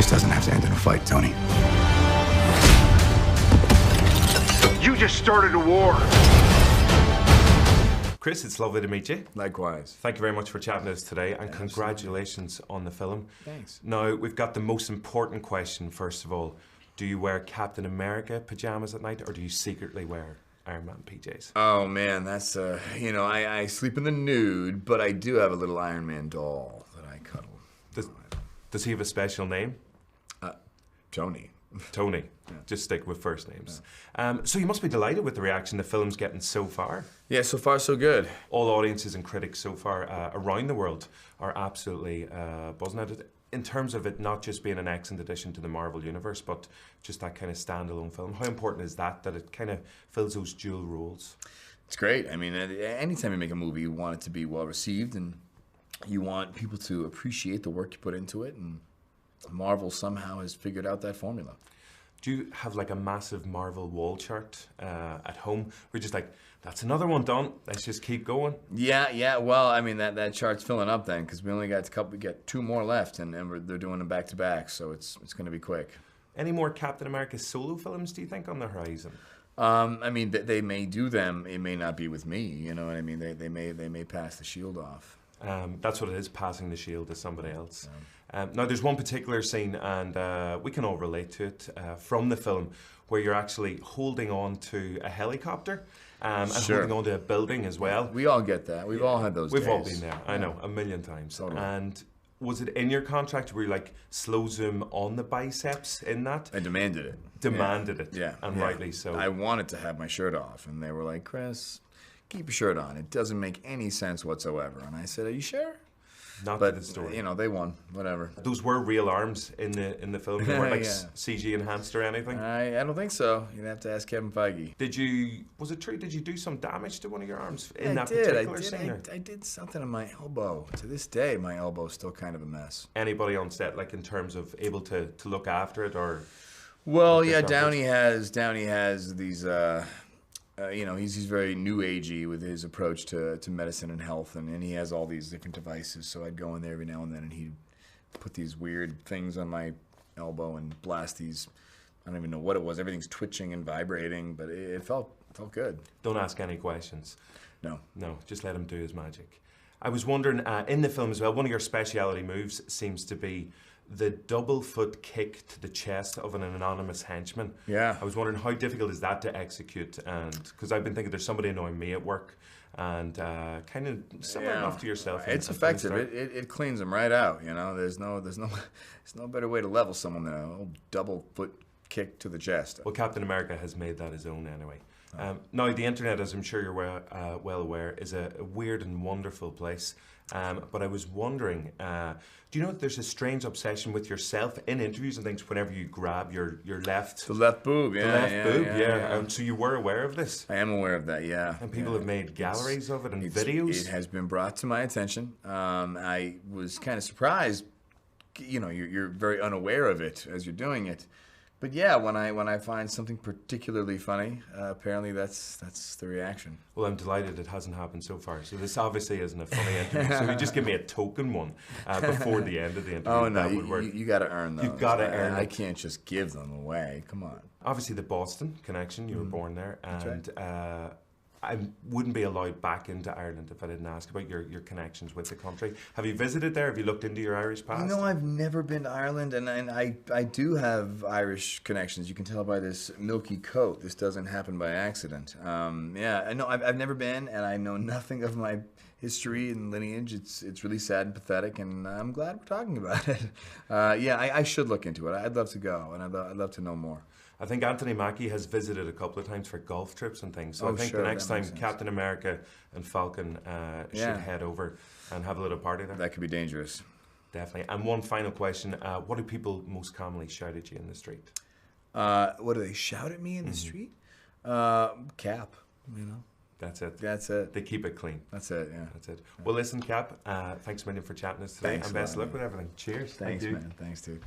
This doesn't have to end in a fight, Tony. You just started a war. Chris, it's lovely to meet you. Likewise. Thank you very much for chatting to us today, and congratulations on the film. Thanks. Now, we've got the most important question, first of all. Do you wear Captain America pajamas at night, or do you secretly wear Iron Man PJs? Oh man, that's, I sleep in the nude, but I do have a little Iron Man doll that I cuddle. Does he have a special name? Tony. Tony. Yeah. Just stick with first names. Yeah. So you must be delighted with the reaction the film's getting so far. Yeah, so far so good. All audiences and critics so far around the world are absolutely buzzing at it. In terms of it not just being an excellent addition to the Marvel Universe, but just that kind of standalone film. How important is that it kind of fills those dual roles? It's great. I mean, anytime you make a movie, you want it to be well received, and you want people to appreciate the work you put into it, and Marvel somehow has figured out that formula. Do you have like a massive Marvel wall chart at home? We're just like, that's another one done. Let's just keep going. Yeah. Well, I mean, that chart's filling up then, because we only got we get 2 more left, and they're doing them back to back, so it's going to be quick. Any more Captain America solo films, do you think, on the horizon? I mean, they may do them. It may not be with me. You know what I mean? They may pass the shield off. That's what it is, passing the shield to somebody else. Now, there's one particular scene, and we can all relate to it, from the film, where you're actually holding on to a helicopter and holding on to a building as well. We all get that. We've all had those days. We've all been there, I know, a million times. Totally. And was it in your contract where you like slow zoom on the biceps in that? I demanded it. Demanded it, yeah. And rightly so. I wanted to have my shirt off, and they were like, Chris, keep your shirt on. It doesn't make any sense whatsoever. And I said, are you sure? Not but, the story. You know, they won. Whatever. Those were real arms in the film. They weren't like CG enhanced or anything. I don't think so. You'd have to ask Kevin Feige. Was it true? Did you do some damage to one of your arms in that particular scene? I did something on my elbow. To this day, my elbow's still kind of a mess. Anybody on set, like in terms of able to look after it, or? Well, yeah, Downey has these. He's very new agey with his approach to medicine and health, and he has all these different devices. So I'd go in there every now and then, and he'd put these weird things on my elbow and blast these. I don't even know what it was. Everything's twitching and vibrating, but it felt good. Don't ask any questions. No, just let him do his magic. I was wondering, in the film as well, one of your speciality moves seems to be the double foot kick to the chest of an anonymous henchman. Yeah. I was wondering how difficult is that to execute, and because I've been thinking there's somebody annoying me at work, and kind of similar enough to yourself. It's effective. It cleans them right out. You know, there's no better way to level someone than a old double foot kick to the chest. Well, Captain America has made that his own anyway. Now, the internet, as I'm sure you're well aware, is a weird and wonderful place. But I was wondering, do you know that there's a strange obsession with yourself in interviews and things whenever you grab your left... The left boob, yeah. The left boob, yeah. So you were aware of this? I am aware of that, yeah. And people have made galleries of it and videos? It has been brought to my attention. I was kind of surprised. You know, you're very unaware of it as you're doing it. But yeah, when I find something particularly funny, apparently that's the reaction. Well, I'm delighted it hasn't happened so far. So this obviously isn't a funny interview. So you just give me a token one before the end of the interview. Oh no, you got to earn those. You've got to earn them. I can't just give them away. Come on. Obviously, the Boston connection. You were born there, and right. I wouldn't be allowed back into Ireland if I didn't ask about your connections with the country. Have you visited there? Have you looked into your Irish past? You know, I've never been to Ireland, and I do have Irish connections. You can tell by this milky coat. This doesn't happen by accident. Yeah, I know I've never been, and I know nothing of my history and lineage. It's really sad and pathetic, and I'm glad we're talking about it. Yeah, I should look into it. I'd love to go, and I'd love to know more. I think Anthony Mackie has visited a couple of times for golf trips and things. So I think the next time Captain America and Falcon should head over and have a little party there. That could be dangerous. Definitely. And one final question. What do people most commonly shout at you in the street? What do they shout at me in the street? Cap, you know. That's it. That's it. They keep it clean. That's it, yeah. That's it. Well, listen, Cap, thanks a million for chatting us today. Thanks, and best of luck with everything. Cheers. Thanks, Thank you. man. Thanks, dude.